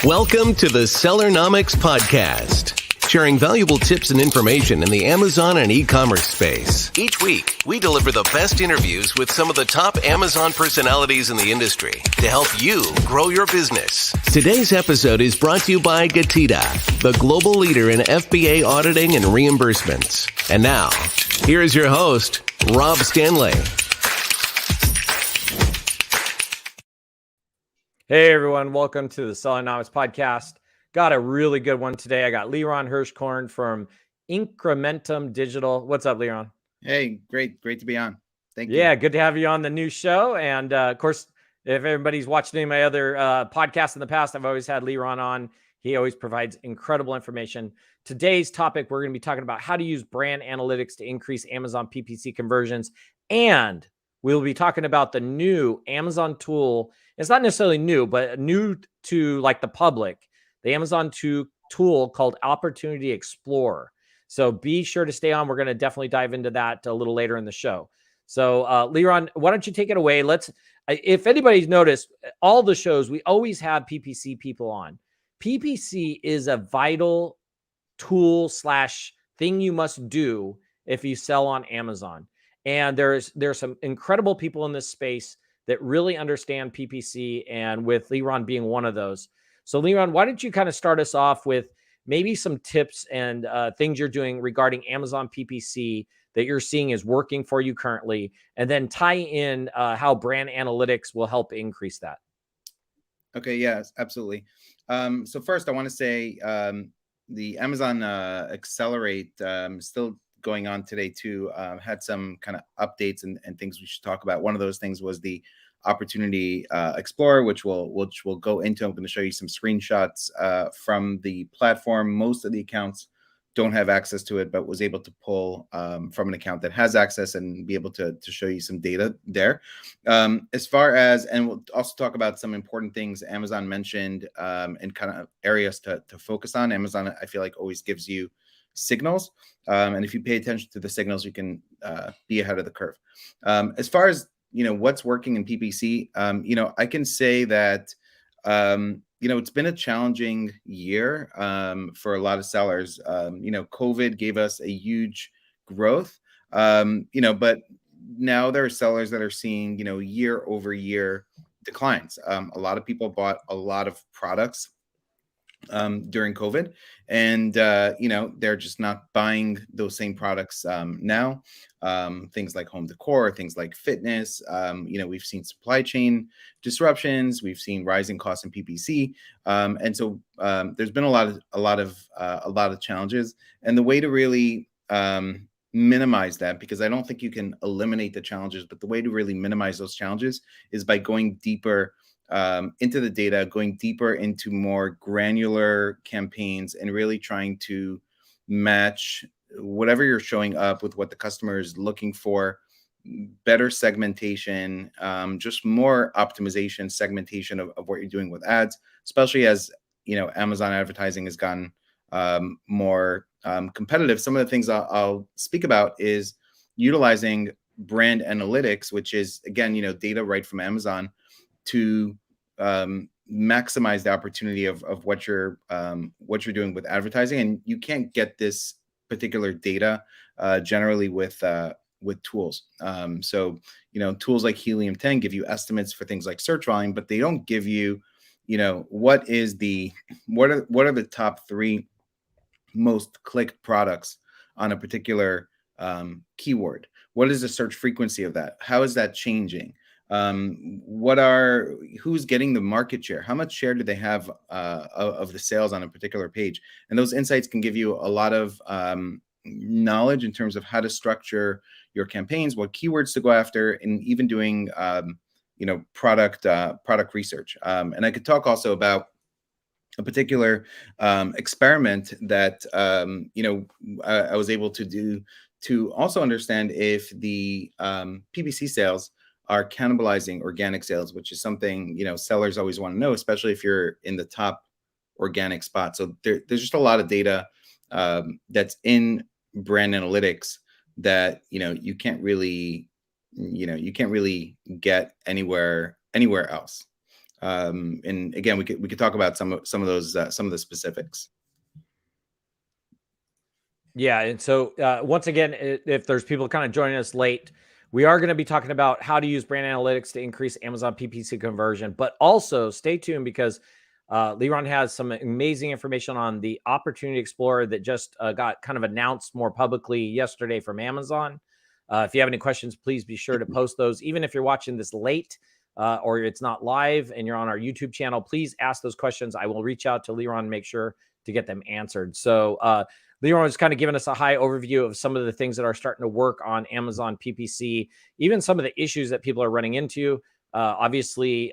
Welcome to the Sellernomics podcast, sharing valuable tips and information in the Amazon and e-commerce space. Each week, we deliver the best interviews with some of the top Amazon personalities in the industry to help you grow your business. Today's episode is brought to you by GETIDA, the global leader in FBA auditing and reimbursements. And now, here is your host, Rob Stanley. Hey everyone, welcome to the Sellernomics podcast. Got a really good one today. I got Liran Hirschkorn from Incrementum Digital. What's up, Liran? Hey, great to be on. Thank you. Yeah, good to have you on the new show. And of course, if everybody's watched any of my other podcasts in the past, I've always had Liran on. He always provides incredible information. Today's topic, we're going to be talking about how to use brand analytics to increase Amazon PPC conversions. And we'll be talking about the new Amazon tool. It's not necessarily new, but new to like the public, the Amazon tool called Opportunity Explorer. So be sure to stay on. We're going to definitely dive into that a little later in the show. So Liran, why don't you take it away? If anybody's noticed, all the shows, we always have PPC people on. PPC is a vital tool / thing you must do if you sell on Amazon. And there's some incredible people in this space that really understand PPC, and with Liran being one of those. So Liran, why don't you kind of start us off with maybe some tips and things you're doing regarding Amazon PPC that you're seeing is working for you currently, and then tie in how brand analytics will help increase that. Okay, yes, absolutely. So first I want to say the Amazon Accelerate still going on today too. Had some kind of updates and things we should talk about. One of those things was the Opportunity Explorer, which we'll go into. I'm going to show you some screenshots from the platform. Most of the accounts don't have access to it, but was able to pull from an account that has access and be able to show you some data there. As far as, and we'll also talk about some important things Amazon mentioned and kind of areas to focus on. Amazon, I feel like, always gives you signals. And if you pay attention to the signals, you can be ahead of the curve. As far as, what's working in PPC, I can say that, it's been a challenging year for a lot of sellers. COVID gave us a huge growth, but now there are sellers that are seeing, year over year declines. A lot of people bought a lot of products during COVID, and they're just not buying those same products now. Things like home decor, things like fitness. We've seen supply chain disruptions. We've seen rising costs in PPC, and so there's been a lot of challenges. And the way to really minimize that, because I don't think you can eliminate the challenges, but the way to really minimize those challenges is by going deeper into the data, going deeper into more granular campaigns, and really trying to match whatever you're showing up with what the customer is looking for. Better segmentation, just more optimization, segmentation of what you're doing with ads, especially as Amazon advertising has gotten more competitive. Some of the things I'll speak about is utilizing brand analytics, which is, again, data right from Amazon, to maximize the opportunity of what you're doing with advertising. And you can't get this particular data generally with tools. So tools like Helium 10 give you estimates for things like search volume, but they don't give you what are the top 3 most clicked products on a particular keyword. What is the search frequency of that? How is that changing? Who's getting the market share? How much share do they have of the sales on a particular page? And those insights can give you a lot of knowledge in terms of how to structure your campaigns, what keywords to go after, and even doing product research. And I could talk also about a particular experiment that I was able to do to also understand if the PPC sales are cannibalizing organic sales, which is something sellers always want to know, especially if you're in the top organic spot. So there's just a lot of data that's in brand analytics that you can't really get anywhere else. And again, we could talk about some of those some of the specifics. Yeah, and so once again, if there's people kind of joining us late, we are going to be talking about how to use brand analytics to increase Amazon PPC conversion, but also stay tuned because Liran has some amazing information on the Opportunity Explorer that just got kind of announced more publicly yesterday from Amazon. If you have any questions, please be sure to post those. Even if you're watching this late or it's not live and you're on our YouTube channel, please ask those questions. I will reach out to Liran and make sure to get them answered. So Liran was kind of giving us a high overview of some of the things that are starting to work on Amazon PPC, even some of the issues that people are running into. Obviously,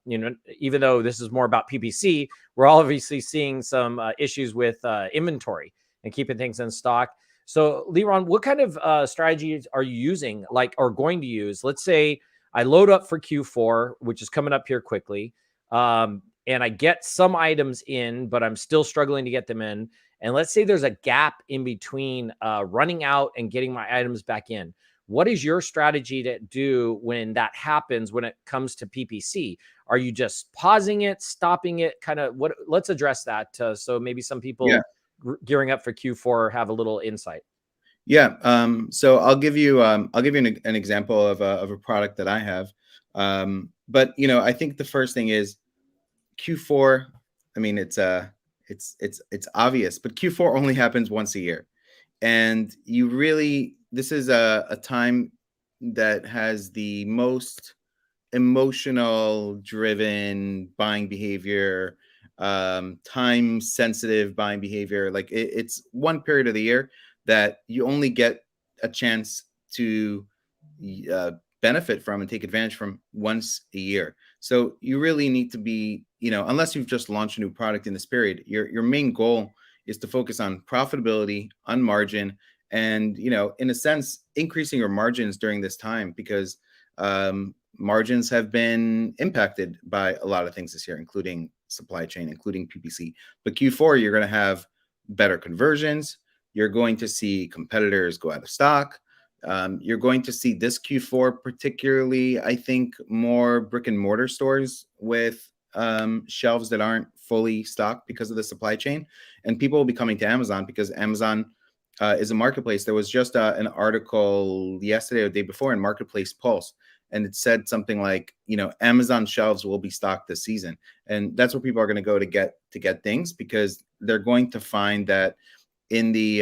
even though this is more about PPC, we're obviously seeing some issues with inventory and keeping things in stock. So, Liran, what kind of strategies are you using, or going to use? Let's say I load up for Q4, which is coming up here quickly, and I get some items in, but I'm still struggling to get them in. And let's say there's a gap in between running out and getting my items back in. What is your strategy to do when that happens when it comes to PPC? Are you just pausing it, stopping it? Let's address that. So maybe some people gearing up for Q4 have a little insight. Yeah. So I'll give you an example of a product that I have. But I think the first thing is Q4. I mean, it's obvious, but Q4 only happens once a year. And this is a time that has the most emotional driven buying behavior, time sensitive buying behavior. Like it's one period of the year that you only get a chance to benefit from and take advantage from once a year. So you really need to be, unless you've just launched a new product in this period, your main goal is to focus on profitability, on margin, and, in a sense, increasing your margins during this time, because margins have been impacted by a lot of things this year, including supply chain, including PPC. But Q4, you're going to have better conversions. You're going to see competitors go out of stock. You're going to see this Q4, particularly, I think, more brick and mortar stores with shelves that aren't fully stocked because of the supply chain. And people will be coming to Amazon because Amazon is a marketplace. There was just an article yesterday or the day before in Marketplace Pulse, and it said something like, Amazon shelves will be stocked this season. And that's where people are going to go to get things, because they're going to find that in the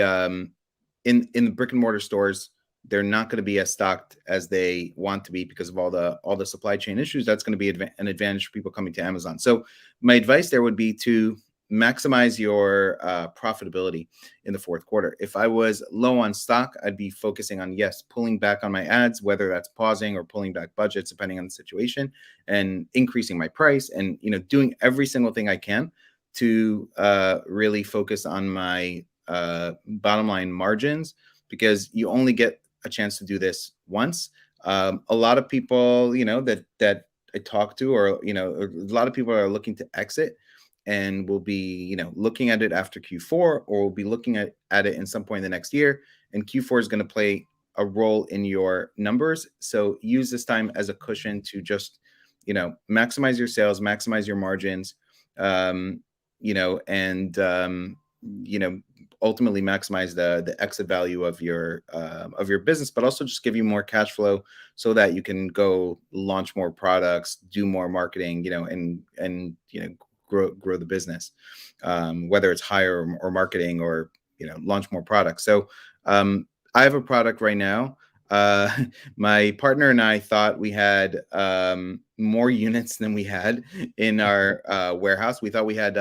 in the brick and mortar stores, they're not going to be as stocked as they want to be because of all the supply chain issues. That's going to be an advantage for people coming to Amazon. So my advice there would be to maximize your profitability in the fourth quarter. If I was low on stock, I'd be focusing on, pulling back on my ads, whether that's pausing or pulling back budgets, depending on the situation, and increasing my price, and doing every single thing I can to really focus on my bottom line margins, because you only get a chance to do this once. A lot of people, that I talk to, or a lot of people are looking to exit, and will be, looking at it after Q4, or will be looking at it in some point in the next year. And Q4 is going to play a role in your numbers. So use this time as a cushion to just, maximize your sales, maximize your margins, and ultimately maximize the exit value of your business, but also just give you more cash flow so that you can go launch more products, do more marketing, and grow the business, whether it's hire or marketing, or launch more products. So I have a product right now. My partner and I thought we had more units than we had in our warehouse. We thought we had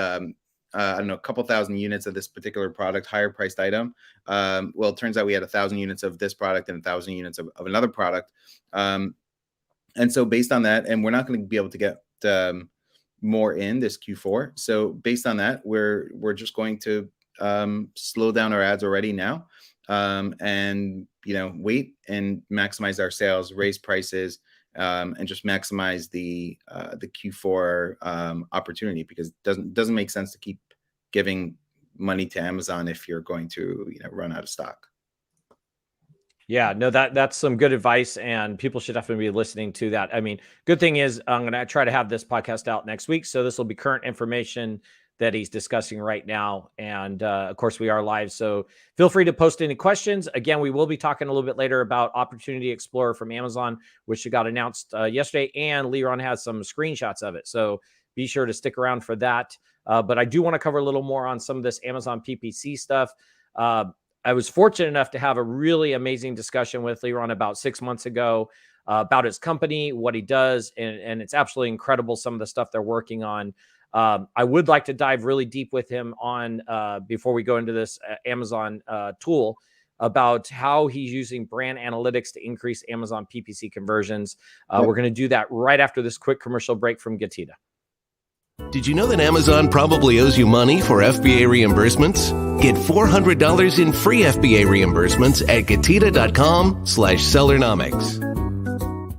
I don't know, a couple thousand units of this particular product, higher priced item. Well, it turns out we had 1,000 units of this product and 1,000 units of another product. And so based on that, and we're not going to be able to get more in this Q4. So based on that, we're just going to slow down our ads already now, and wait and maximize our sales, raise prices, and just maximize the Q4 opportunity, because it doesn't make sense to keep giving money to Amazon if you're going to run out of stock. Yeah, no, that's some good advice, and people should definitely be listening to that. I mean, good thing is I'm going to try to have this podcast out next week, so this will be current information that he's discussing right now. And of course, we are live, so feel free to post any questions. Again, we will be talking a little bit later about Opportunity Explorer from Amazon, which got announced yesterday, and Liran has some screenshots of it. So be sure to stick around for that. But I do want to cover a little more on some of this Amazon PPC stuff. I was fortunate enough to have a really amazing discussion with Liran about 6 months ago about his company, what he does, and it's absolutely incredible some of the stuff they're working on. I would like to dive really deep with him on before we go into this Amazon tool about how he's using brand analytics to increase Amazon PPC conversions. We're going to do that right after this quick commercial break from GETIDA. Did you know that Amazon probably owes you money for FBA reimbursements? Get $400 in free FBA reimbursements at GETIDA.com/Sellernomics.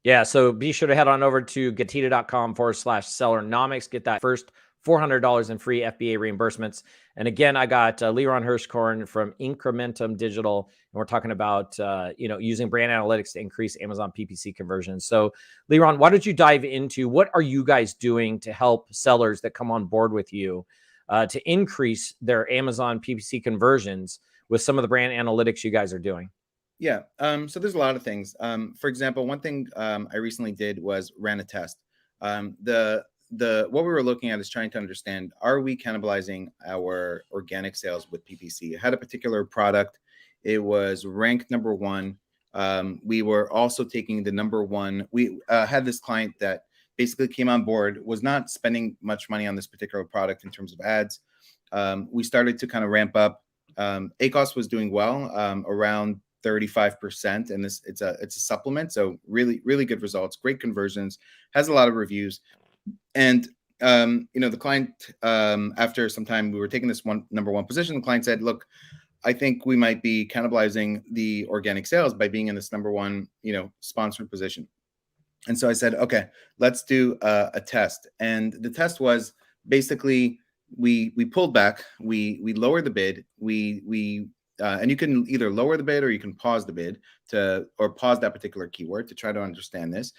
Yeah, so be sure to head on over to GETIDA.com/Sellernomics. Get that first $400 in free FBA reimbursements. And again, I got Liran Hirschkorn from Incrementum Digital, and we're talking about using brand analytics to increase Amazon PPC conversions. So, Liran, why don't you dive into what are you guys doing to help sellers that come on board with you to increase their Amazon PPC conversions with some of the brand analytics you guys are doing? Yeah. So there's a lot of things. For example, one thing I recently did was ran a test. What we were looking at is trying to understand, are we cannibalizing our organic sales with PPC? It had a particular product. It was ranked number one. We were also taking the number one. We had this client that basically came on board, was not spending much money on this particular product in terms of ads. We started to kind of ramp up. ACOS was doing well, around 35%, and it's a supplement, so really good results, great conversions, has a lot of reviews. And the client, after some time, we were taking this number one position. The client said, look, I think we might be cannibalizing the organic sales by being in this number one sponsored position. And so I said, okay, let's do a test. And the test was basically we pulled back, we lowered the bid, and you can either lower the bid or you can pause the bid or pause that particular keyword to try to understand this.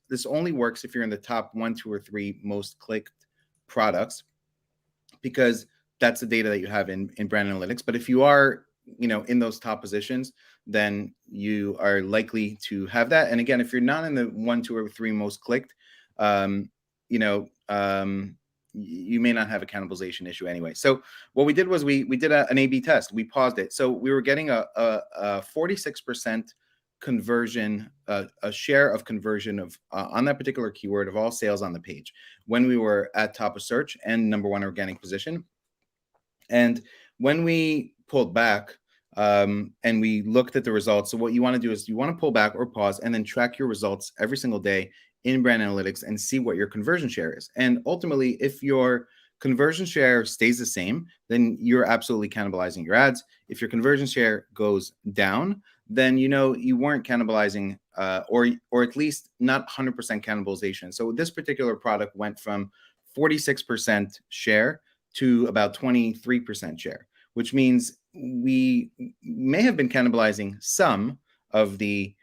This only works if you're in the top 1, 2, or 3 most clicked products, because that's the data that you have in brand analytics. But if you are, in those top positions, then you are likely to have that. And again, if you're not in the 1, 2, or 3 most clicked, you may not have a cannibalization issue anyway. So what we did was we did an A/B test. We paused it. So we were getting a 46% conversion, a share of conversion of on that particular keyword of all sales on the page when we were at top of search and number one organic position. And when we pulled back and we looked at the results, so what you want to do is you want to pull back or pause and then track your results every single day in brand analytics and see what your conversion share is. And ultimately, if your conversion share stays the same, then you're absolutely cannibalizing your ads. If your conversion share goes down, then you weren't cannibalizing or at least not 100% cannibalization. So this particular product went from 46% share to about 23% share, which means we may have been cannibalizing some of the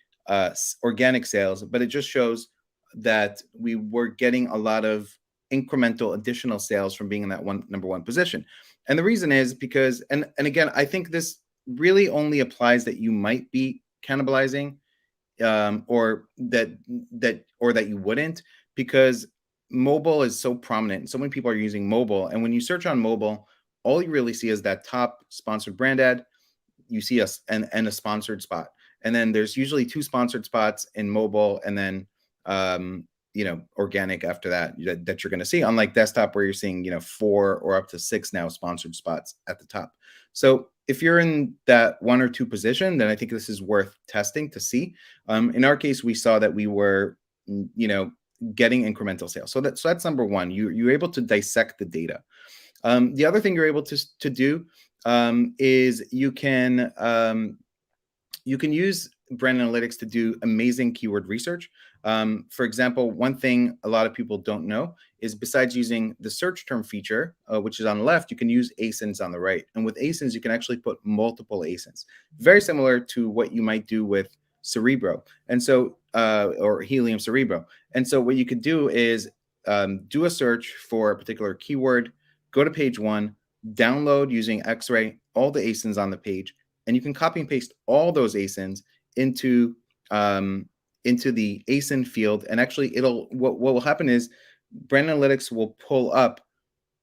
organic sales, but it just shows that we were getting a lot of incremental additional sales from being in that number one position. And the reason is because, and again, I think this really only applies that you might be cannibalizing or that you wouldn't, because mobile is so prominent. So many people are using mobile. And when you search on mobile, all you really see is that top sponsored brand ad. You see us and a sponsored spot. And then there's usually 2 sponsored spots in mobile, and then organic after that you're going to see, unlike desktop where you're seeing 4 or up to 6 now sponsored spots at the top. So if you're in that 1 or 2 position, then I think this is worth testing to see. In our case, we saw that we were getting incremental sales. So that's number one. You're able to dissect the data. The other thing you're able to do is you can use brand analytics to do amazing keyword research. For example, one thing a lot of people don't know is besides using the search term feature, which is on the left, you can use ASINs on the right. And with ASINs, you can actually put multiple ASINs, very similar to what you might do with Cerebro. And so, or Helium Cerebro. And so what you could do is do a search for a particular keyword, go to page 1, download using X-Ray all the ASINs on the page, and you can copy and paste all those ASINs into the ASIN field. And actually, what will happen is brand analytics will pull up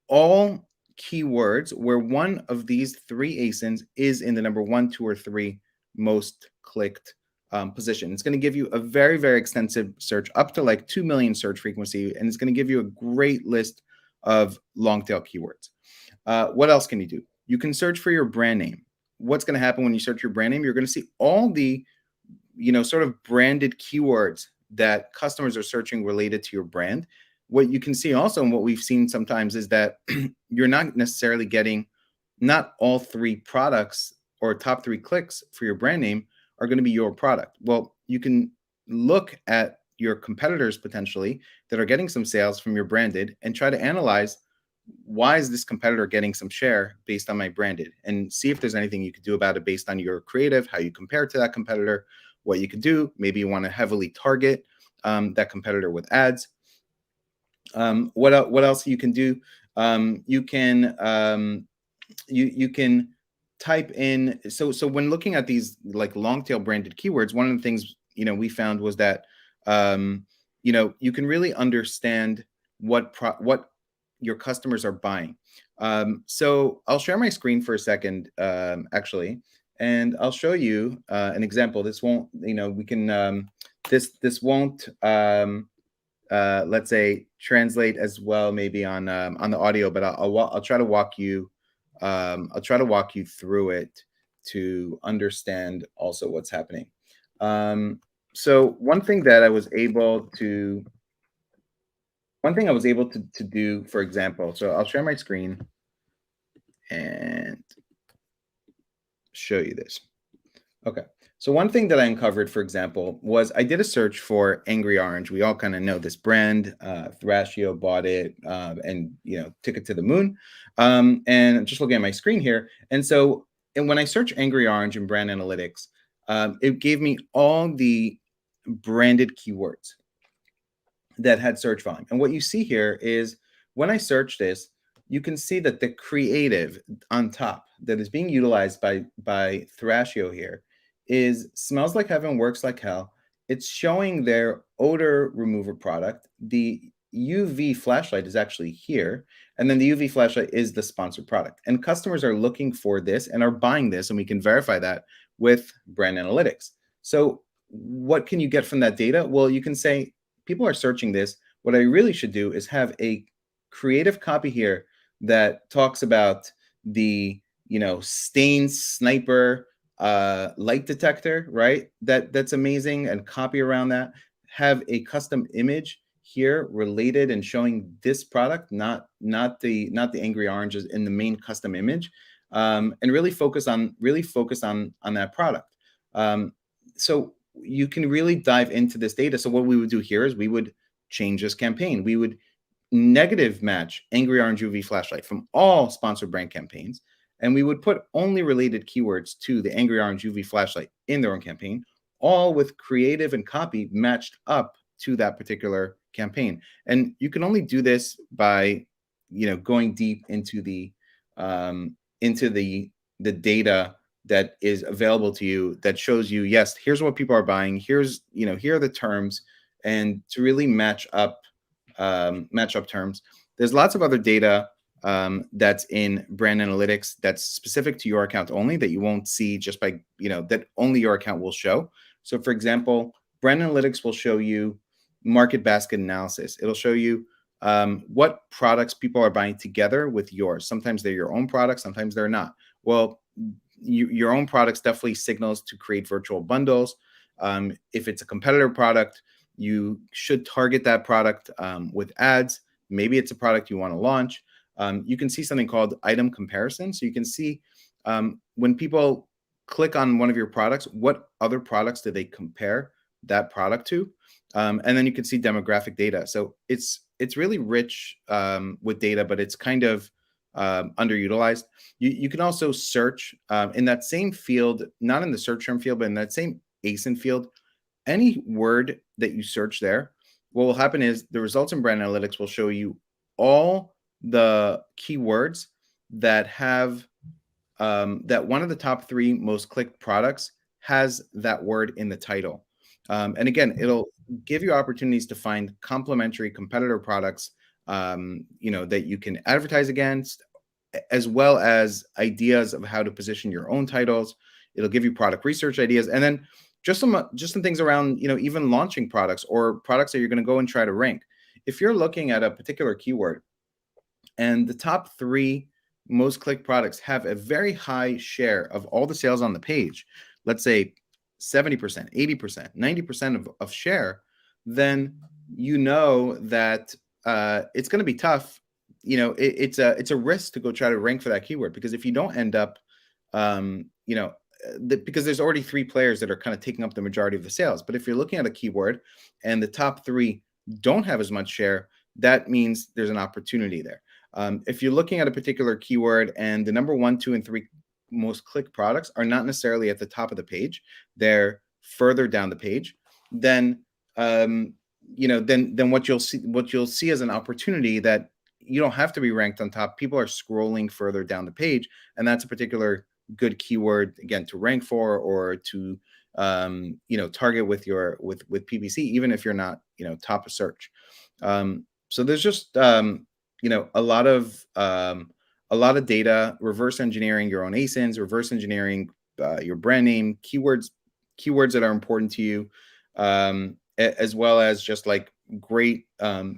all keywords where one of these 3 ASINs is in the number 1, 2, or 3 most clicked position. It's going to give you a very, very extensive search, up to like 2 million search frequency, and it's going to give you a great list of long tail keywords. What else can you do? You can search for your brand name. What's going to happen when you search your brand name? You're going to see all the, sort of branded keywords that customers are searching related to your brand. What you can see also, and what we've seen sometimes, is that you're not necessarily getting, not all 3 products or top 3 clicks for your brand name are going to be your product. Well, you can look at your competitors potentially that are getting some sales from your branded and try to analyze, why is this competitor getting some share based on my branded, and see if there's anything you could do about it based on your creative, how you compare to that competitor, what you could do. Maybe you want to heavily target that competitor with ads. What else you can do? You can type in, so when looking at these like long tail branded keywords, one of the things we found was that you can really understand what your customers are buying. So I'll share my screen for a second, actually, and I'll show you an example. This won't, we can this won't let's say translate as well maybe on the audio, but I'll try to walk you through it to understand also what's happening. So one thing I was able to do, for example, so I'll share my screen and show you this. Okay. So one thing that I uncovered, for example, was I did a search for Angry Orange. We all kind of know this brand. Thrasio bought it and took it to the moon. And just looking at my screen here. And when I search Angry Orange in brand analytics, it gave me all the branded keywords that had search volume. And what you see here is when I search this, you can see that the creative on top that is being utilized by Thrasio here is Smells Like Heaven, Works Like Hell. It's showing their odor remover product. The UV flashlight is actually here. And then the UV flashlight is the sponsored product. And customers are looking for this and are buying this. And we can verify that with brand analytics. So what can you get from that data? Well, you can say people are searching this. What I really should do is have a creative copy here that talks about the, stain sniper light detector, right? That's amazing, and copy around that. Have a custom image here related and showing this product, not the Angry Oranges in the main custom image, and really focus on that product. So you can really dive into this data. So what we would do here is we would change this campaign. We would negative match Angry Orange UV flashlight from all sponsored brand campaigns, and we would put only related keywords to the Angry Orange UV flashlight in their own campaign, all with creative and copy matched up to that particular campaign. And you can only do this by, going deep into the data that is available to you that shows you, yes, here's what people are buying. Here's, here are the terms, and to really match up terms. There's lots of other data that's in brand analytics that's specific to your account only, that you won't see just by, that only your account will show. So for example, brand analytics will show you market basket analysis. It'll show you what products people are buying together with yours. Sometimes they're your own products, sometimes they're not. Well, your own products definitely signals to create virtual bundles. If it's a competitor product, you should target that product with ads. Maybe it's a product you want to launch. You can see something called item comparison. So you can see when people click on one of your products, what other products do they compare that product to? And then you can see demographic data. So it's really rich with data, but it's kind of underutilized. You can also search in that same field, not in the search term field, but in that same ASIN field, any word that you search there, what will happen is the results in brand analytics will show you all the keywords that have that one of the top 3 most clicked products has that word in the title. And again, it'll give you opportunities to find complementary competitor products, that you can advertise against, as well as ideas of how to position your own titles. It'll give you product research ideas, and then just some things around, even launching products or products that you're going to go and try to rank. If you're looking at a particular keyword and the top 3 most clicked products have a very high share of all the sales on the page, let's say 70%, 80%, 90% of share, then that it's going to be tough. It's a risk to go try to rank for that keyword, because if you don't end up, because there's already 3 players that are kind of taking up the majority of the sales. But if you're looking at a keyword and the top 3 don't have as much share, that means there's an opportunity there. If you're looking at a particular keyword and the number 1, 2, and 3 most clicked products are not necessarily at the top of the page, they're further down the page, then then what you'll see as an opportunity that you don't have to be ranked on top. People are scrolling further down the page, and that's a particular good keyword, again, to rank for, or to target with PPC, even if you're not top of search. So there's just a lot of data, reverse engineering your own ASINs, reverse engineering your brand name, keywords that are important to you, as well as just like great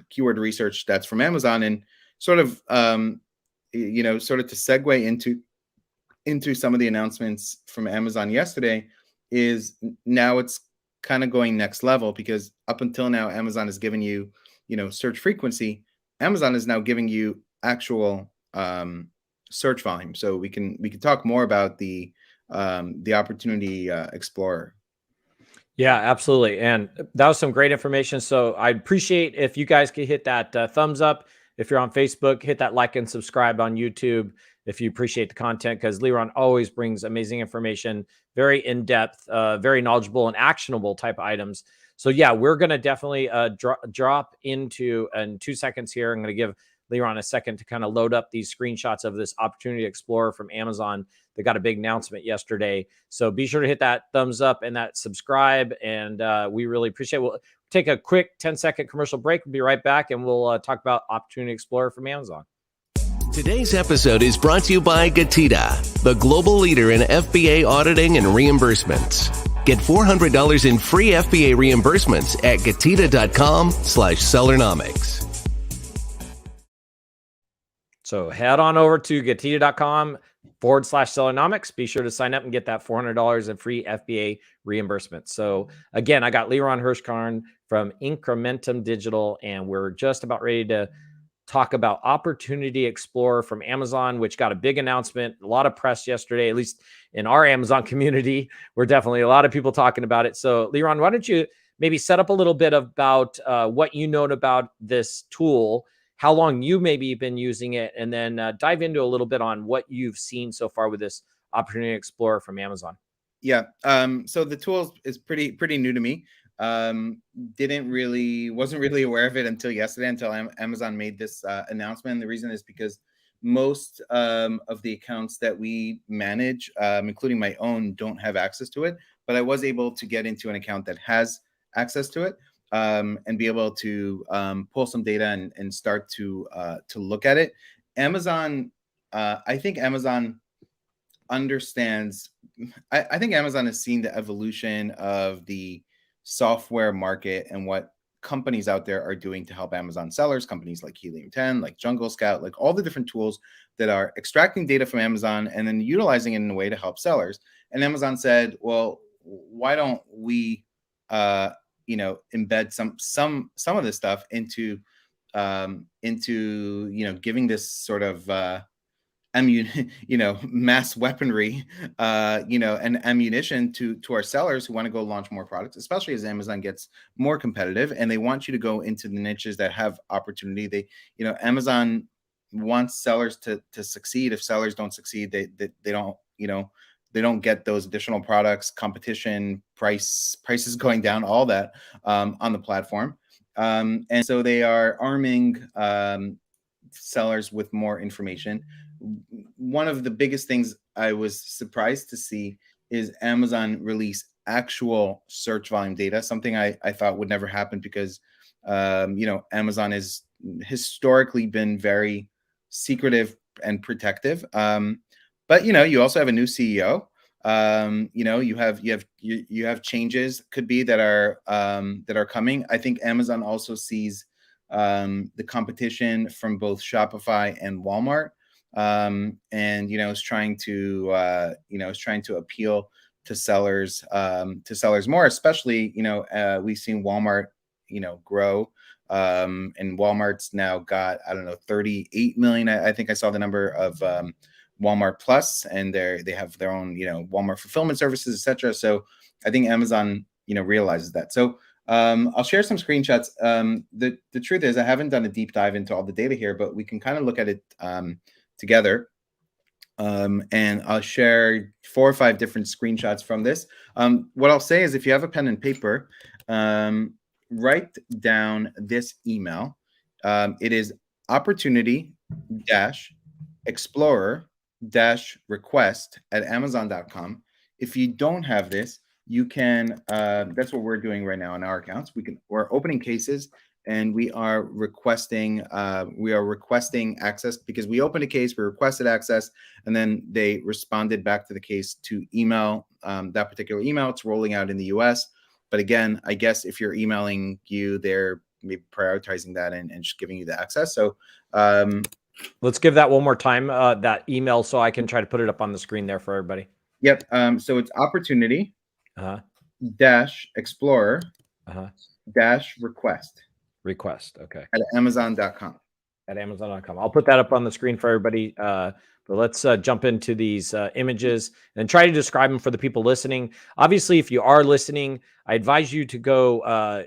keyword research that's from Amazon. And sort of to segue into some of the announcements from Amazon yesterday, is now it's kind of going next level, because up until now Amazon has given you search frequency. Amazon is now giving you actual search volume. So we can talk more about the Opportunity Explorer. Yeah, absolutely. And that was some great information. So I'd appreciate if you guys could hit that thumbs up. If you're on Facebook, hit that like and subscribe on YouTube if you appreciate the content, because Liran always brings amazing information, very in-depth, very knowledgeable and actionable type items. So yeah, we're going to definitely drop into in 2 seconds here. I'm going to give Liran a second to kind of load up these screenshots of this Opportunity Explorer from Amazon. They got a big announcement yesterday. So be sure to hit that thumbs up and that subscribe. And we really appreciate it. We'll take a quick 10-second commercial break. We'll be right back, and we'll talk about Opportunity Explorer from Amazon. Today's episode is brought to you by GETIDA, the global leader in FBA auditing and reimbursements. Get $400 in free FBA reimbursements at GETIDA.com/Sellernomics. So head on over to GETIDA.com/Sellernomics. Be sure to sign up and get that $400 in free FBA reimbursement. So again, I got Liran Hirschkorn from Incrementum Digital, and we're just about ready to talk about Opportunity Explorer from Amazon, which got a big announcement, a lot of press yesterday, at least in our Amazon community. We're definitely a lot of people talking about it. So Liran, why don't you maybe set up a little bit about what you know about this tool, how long you maybe been using it, and then dive into a little bit on what you've seen so far with this Opportunity Explorer from Amazon. Yeah. So the tool is pretty new to me. Wasn't really aware of it until yesterday, until Amazon made this announcement. And the reason is because most of the accounts that we manage, including my own, don't have access to it. But I was able to get into an account that has access to it, and be able to pull some data and start to look at it. Amazon, I think Amazon understands. I think Amazon has seen the evolution of the software market and what companies out there are doing to help Amazon sellers, companies like Helium 10, like Jungle Scout, like all the different tools that are extracting data from Amazon and then utilizing it in a way to help sellers. And Amazon said, well, why don't we embed some of this stuff into giving this sort of mass weaponry, and ammunition to our sellers who want to go launch more products, especially as Amazon gets more competitive and they want you to go into the niches that have opportunity. Amazon wants sellers to succeed. If sellers don't succeed, they don't, they don't get those additional products, competition, prices going down, all that on the platform. And so they are arming sellers with more information. One of the biggest things I was surprised to see is Amazon release actual search volume data, something I thought would never happen because, Amazon has historically been very secretive and protective. But you also have a new CEO. You have changes could be that are coming. I think Amazon also sees the competition from both Shopify and Walmart, and is trying to appeal to sellers more, especially we've seen Walmart grow, and Walmart's now got, I don't know, 38 million. I think I saw the number of Walmart Plus, and they have their own Walmart fulfillment services, etc. So I think Amazon realizes that. So I'll share some screenshots. The truth is I haven't done a deep dive into all the data here, but we can kind of look at it together. And I'll share 4 or 5 different screenshots from this. What I'll say is, if you have a pen and paper, write down this email. It is opportunity-explorer-request@amazon.com. If you don't have this, you can, that's what we're doing right now in our accounts. We're opening cases and we are requesting access, because we opened a case, we requested access, and then they responded back to the case to email that particular email. It's rolling out in the US. But again, I guess if you're emailing you, they're maybe prioritizing that and just giving you the access. So let's give that one more time, that email, so I can try to put it up on the screen there for everybody. Yep. So it's opportunity dash explorer dash request. Okay. At Amazon.com. At Amazon.com. I'll put that up on the screen for everybody. But let's jump into these images and try to describe them for the people listening. Obviously, if you are listening, I advise you to go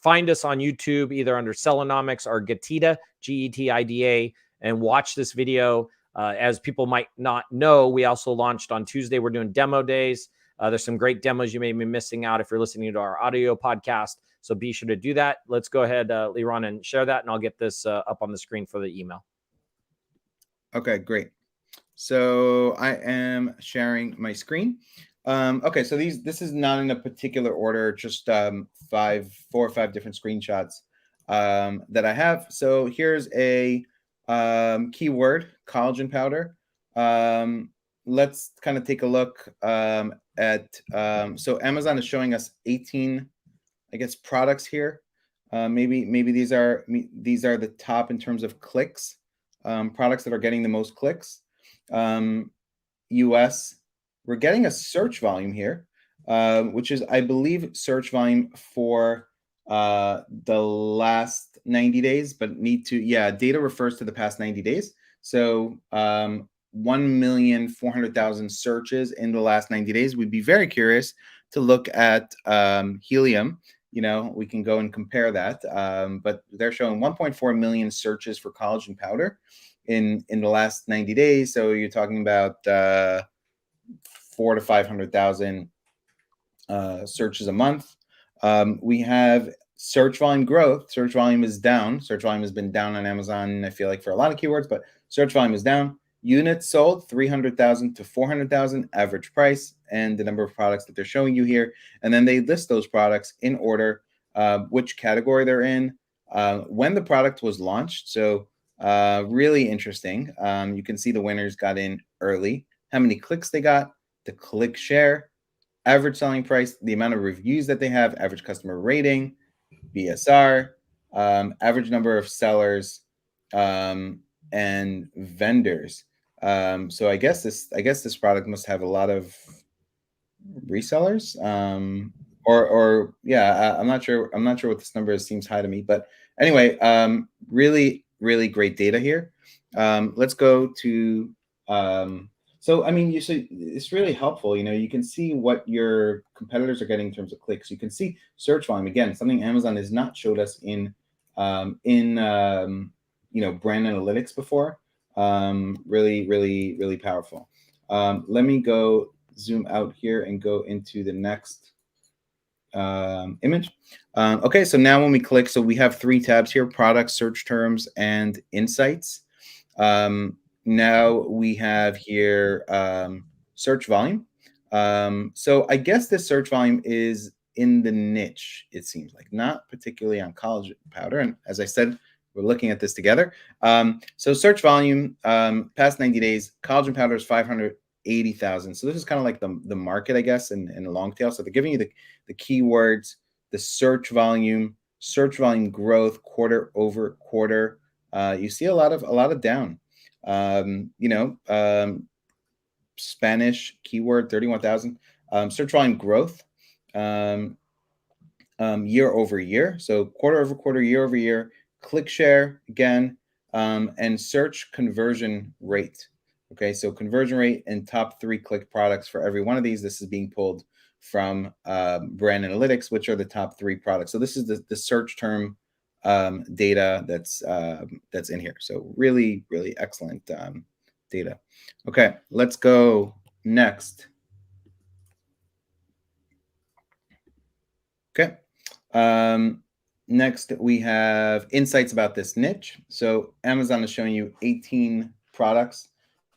find us on YouTube, either under Sellernomics or GETIDA, GETIDA, and watch this video. As people might not know, we also launched on Tuesday. We're doing demo days. There's some great demos you may be missing out if you're listening to our audio podcast. So be sure to do that. Let's go ahead, Liran, and share that, and I'll get this up on the screen for the email. Okay, great. So I am sharing my screen. Okay, so this is not in a particular order, just 4 or 5 different screenshots that I have. So here's a keyword, collagen powder. Let's kind of take a look at, so Amazon is showing us 18, I guess, products here. Maybe these are the top in terms of clicks, products that are getting the most clicks. US, we're getting a search volume here, which is, I believe, search volume for the last 90 days, but data refers to the past 90 days. So 1,400,000 searches in the last 90 days. We'd be very curious to look at helium. We can go and compare that, but they're showing 1.4 million searches for collagen powder in the last 90 days. So you're talking about 400,000 to 500,000 searches a month. We have search volume growth. Search volume is down. Search volume has been down on Amazon, I feel like, for a lot of keywords, but search volume is down. Units sold, 300,000 to 400,000 average price, and the number of products that they're showing you here. And then they list those products in order, which category they're in, when the product was launched. So really interesting. You can see the winners got in early, how many clicks they got, the click share, average selling price, the amount of reviews that they have, average customer rating, BSR, average number of sellers, and vendors. So I guess this product must have a lot of resellers, or yeah, I'm not sure what this number is. Seems high to me, but anyway, really great data here. Let's go to So, I mean, so it's really helpful. You can see what your competitors are getting in terms of clicks. You can see search volume, again, something Amazon has not showed us in brand analytics before. Really, really, really powerful. Let me go zoom out here and go into the next image. Okay, so now when we click, so we have 3 tabs here: products, search terms, and insights. Now we have here search volume. So I guess this search volume is in the niche, it seems like, not particularly on collagen powder. And as I said, we're looking at this together. So search volume, past 90 days, collagen powder is 580,000. So this is kind of like the market, I guess, in the long tail. So they're giving you the keywords, the search volume growth quarter over quarter. You see a lot of down. Spanish keyword 31,000. Search volume growth year over year, so quarter over quarter, year over year. Click share again, and search conversion rate. Okay, so conversion rate and top 3 click products for every one of these. This is being pulled from brand analytics, which are the top 3 products. So this is the search term data that's in here. So really, really excellent data. Okay, let's go next. Okay. Next, we have insights about this niche. So Amazon is showing you 18 products.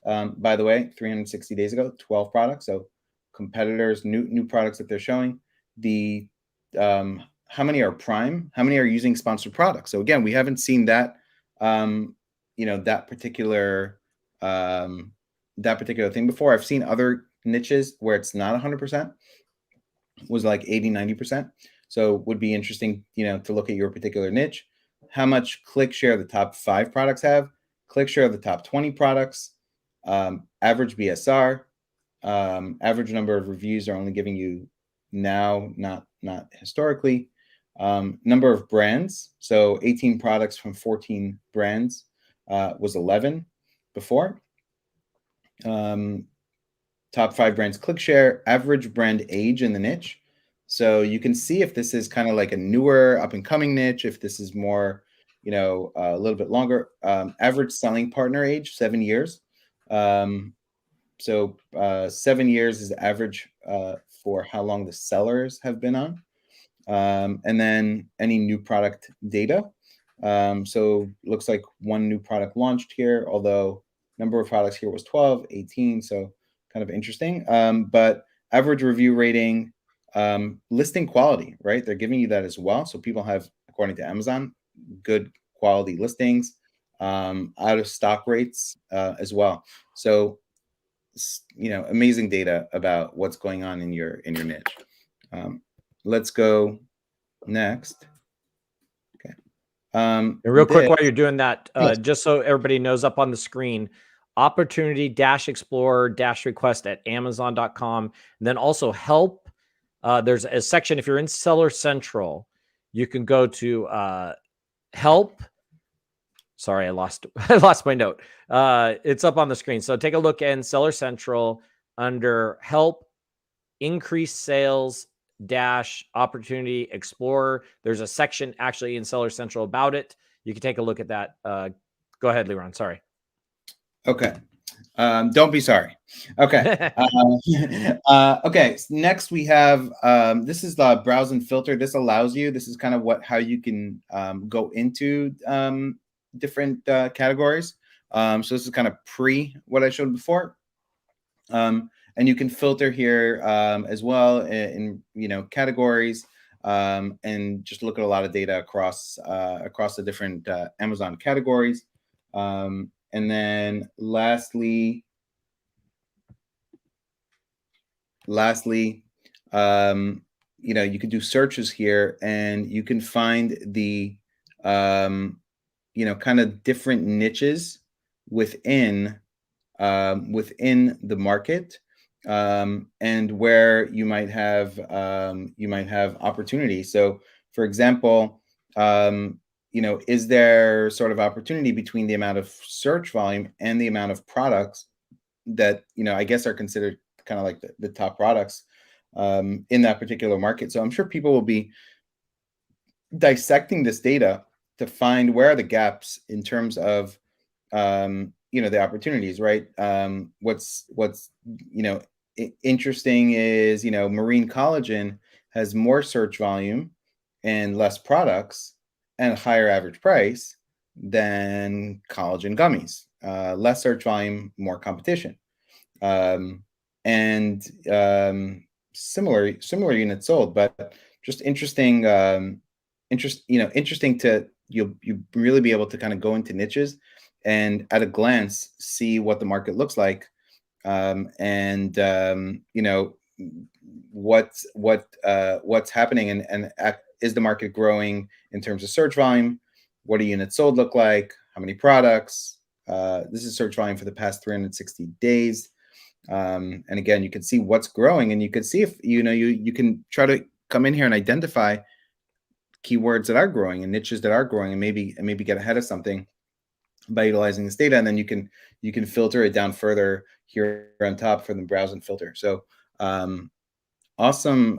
By the way, 360 days ago, 12 products. So competitors, new products that they're showing. The how many are Prime? How many are using sponsored products? So again, we haven't seen that that particular thing before. I've seen other niches where it's not 100%, was like 80-90%. So would be interesting, to look at your particular niche. How much click share the top 5 products have, click share of the top 20 products, average BSR, average number of reviews are only giving you now, not historically. Number of brands, so 18 products from 14 brands was 11 before. Top 5 brands click share, average brand age in the niche. So you can see if this is kind of like a newer up and coming niche, if this is more, a little bit longer. Average selling partner age, 7 years. So 7 years is average for how long the sellers have been on. And then any new product data. So looks like 1 new product launched here, although number of products here was 12, 18. So kind of interesting. But average review rating, listing quality, right? They're giving you that as well. So people have, according to Amazon, good quality listings, out of stock rates as well. So, amazing data about what's going on in your niche. Let's go next. Okay. And real quick, while you're doing that, just so everybody knows, up on the screen, opportunity-explorer-request at amazon.com. And then also help. There's a section, if you're in Seller Central, you can go to help. Sorry, I lost my note. It's up on the screen. So take a look in Seller Central under help, increase sales opportunity explorer. There's a section actually in Seller Central about it. You can take a look at that. Go ahead, Liran. Sorry. Okay. Don't be sorry. Okay. Okay. So next we have, this is the browse and filter. This allows you, this is kind of how you can go into different categories. So this is kind of what I showed before. And you can filter here as well in categories, and just look at a lot of data across the different Amazon categories. And then lastly, you can do searches here, and you can find the kind of different niches within the market, and where you might have opportunity. So for example, is there sort of opportunity between the amount of search volume and the amount of products that, I guess are considered kind of like the top products in that particular market. So I'm sure people will be dissecting this data to find where are the gaps in terms of the opportunities, right? What's interesting is marine collagen has more search volume and less products and a higher average price than collagen gummies. Less search volume, more competition, and similar units sold, but just interesting. Interesting to you really be able to kind of go into niches and at a glance see what the market looks like, and what's happening, and is the market growing in terms of search volume? What do units sold look like? How many products? This is search volume for the past 360 days. And again, you can see what's growing, and you can see if you can try to come in here and identify keywords that are growing and niches that are growing, and maybe get ahead of something by utilizing this data, and then you can filter it down further here on top for the browse and filter. So awesome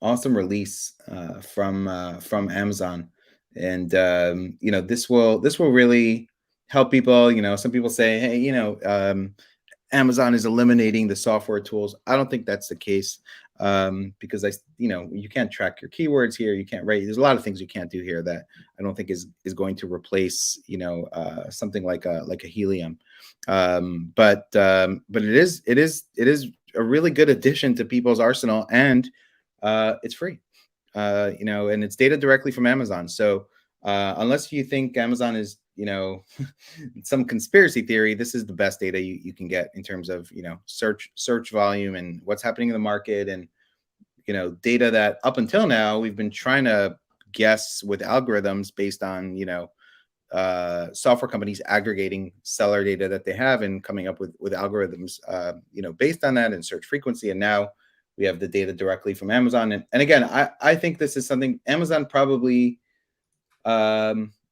release from Amazon, and this will really help people. Some people say, hey, Amazon is eliminating the software tools. I don't think that's the case, because you can't track your keywords here. You can't rate. There's a lot of things you can't do here that I don't think is going to replace something like a Helium. But it is a really good addition to people's arsenal, and it's free. And it's data directly from Amazon. So unless you think Amazon is some conspiracy theory, this is the best data you can get in terms of search volume and what's happening in the market, and data that up until now we've been trying to guess with algorithms based on software companies aggregating seller data that they have and coming up with algorithms based on that and search frequency. And now we have the data directly from Amazon, and again, I think this is something Amazon probably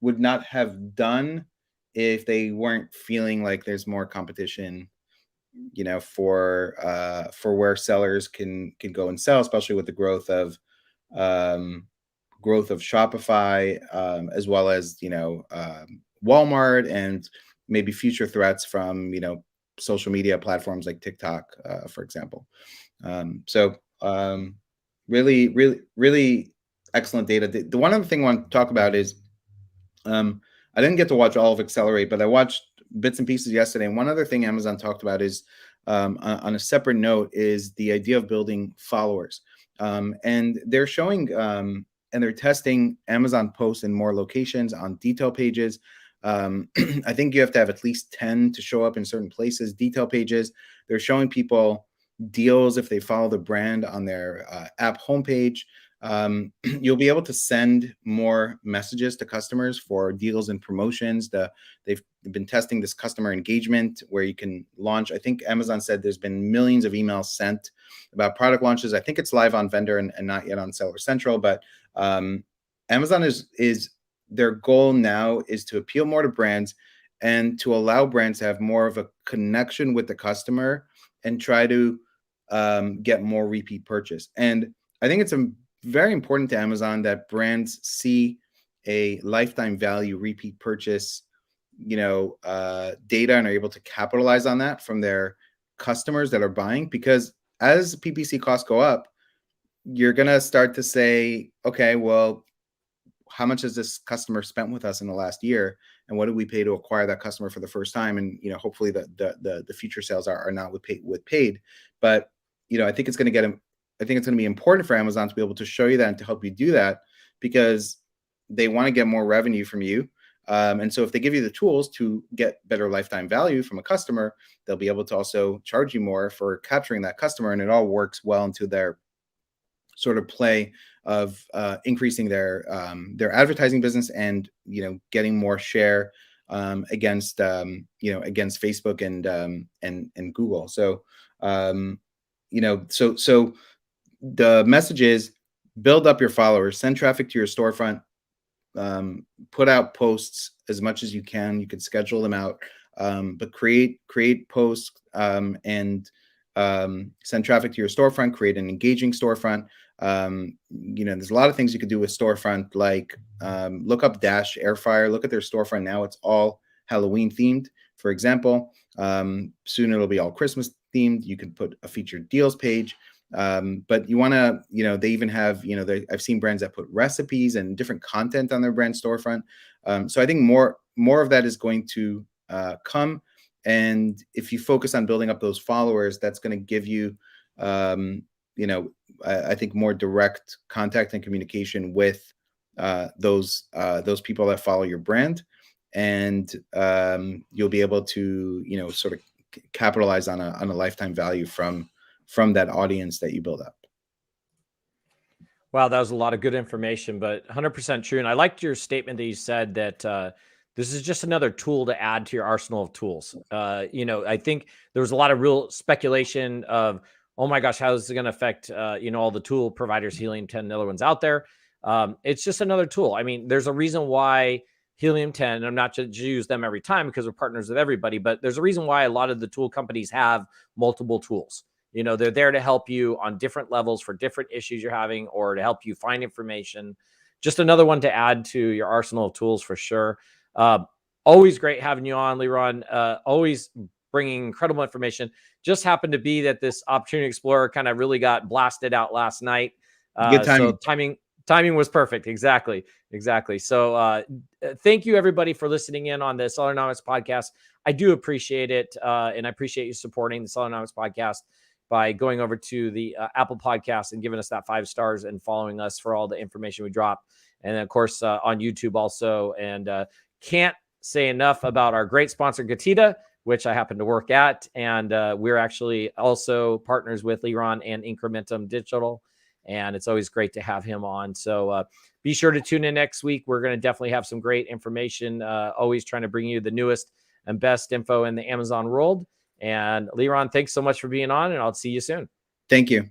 would not have done if they weren't feeling like there's more competition, for where sellers can go and sell, especially with the growth of Shopify, as well as Walmart, and maybe future threats from social media platforms like TikTok, for example. So really excellent data. The one other thing I want to talk about is I didn't get to watch all of Accelerate, but I watched bits and pieces yesterday. And one other thing Amazon talked about is, on a separate note, is the idea of building followers. And they're showing and they're testing Amazon posts in more locations on detail pages. I think you have to have at least 10 to show up in certain places. Detail pages. They're showing people deals if they follow the brand on their app homepage. You'll be able to send more messages to customers for deals and promotions. They've been testing this customer engagement where you can launch. I think Amazon said there's been millions of emails sent about product launches. I think it's live on Vendor and not yet on Seller Central, but Amazon is their goal now is to appeal more to brands and to allow brands to have more of a connection with the customer and try to get more repeat purchase. And I think it's very important to Amazon that brands see a lifetime value repeat purchase, data, and are able to capitalize on that from their customers that are buying. Because as PPC costs go up, you're going to start to say, okay, well, how much has this customer spent with us in the last year? And what did we pay to acquire that customer for the first time? And, hopefully the future sales are not with paid. But, I think it's going to be important for Amazon to be able to show you that and to help you do that, because they want to get more revenue from you. And so if they give you the tools to get better lifetime value from a customer, they'll be able to also charge you more for capturing that customer. And it all works well into their sort of play of increasing their advertising business and, getting more share against Facebook and Google. So, so the message is build up your followers, send traffic to your storefront, put out posts as much as you can. You can schedule them out but create posts and send traffic to your storefront, create an engaging storefront. There's a lot of things you could do with storefront, like look up Dash Air Fryer, look at their storefront now. It's all Halloween themed, for example. Soon it'll be all Christmas themed. You can put a featured deals page. But you want to, they even have, I've seen brands that put recipes and different content on their brand storefront. So I think more of that is going to come. And if you focus on building up those followers, that's going to give you, I think more direct contact and communication with those people that follow your brand, and you'll be able to, sort of capitalize on a lifetime value from that audience that you build up. Wow, that was a lot of good information, but 100% true. And I liked your statement that you said that this is just another tool to add to your arsenal of tools. I think there was a lot of real speculation of, oh my gosh, how is it going to affect, all the tool providers, Helium 10 and other ones out there? It's just another tool. I mean, there's a reason why Helium 10, and I'm not to use them every time because we're partners with everybody, but there's a reason why a lot of the tool companies have multiple tools. They're there to help you on different levels for different issues you're having, or to help you find information. Just another one to add to your arsenal of tools for sure. Always great having you on, Liran. Always bringing incredible information. Just happened to be that this Opportunity Explorer kind of really got blasted out last night. Good timing. So timing was perfect. Exactly. So thank you everybody for listening in on the Sellernomics podcast. I do appreciate it. And I appreciate you supporting the Sellernomics podcast by going over to the Apple Podcast and giving us that 5 stars and following us for all the information we drop. And then, of course, on YouTube also. And can't say enough about our great sponsor, GETIDA, which I happen to work at. And we're actually also partners with Liran and Incrementum Digital. And it's always great to have him on. So be sure to tune in next week. We're going to definitely have some great information, always trying to bring you the newest and best info in the Amazon world. And Liran, thanks so much for being on, and I'll see you soon. Thank you.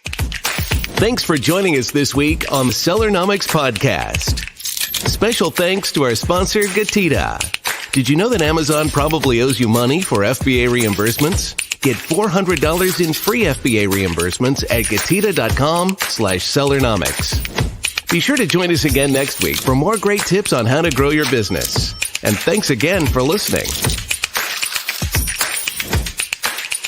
Thanks for joining us this week on the Sellernomics podcast. Special thanks to our sponsor, GETIDA. Did you know that Amazon probably owes you money for FBA reimbursements? Get $400 in free FBA reimbursements at GETIDA.com/Sellernomics. Be sure to join us again next week for more great tips on how to grow your business. And thanks again for listening.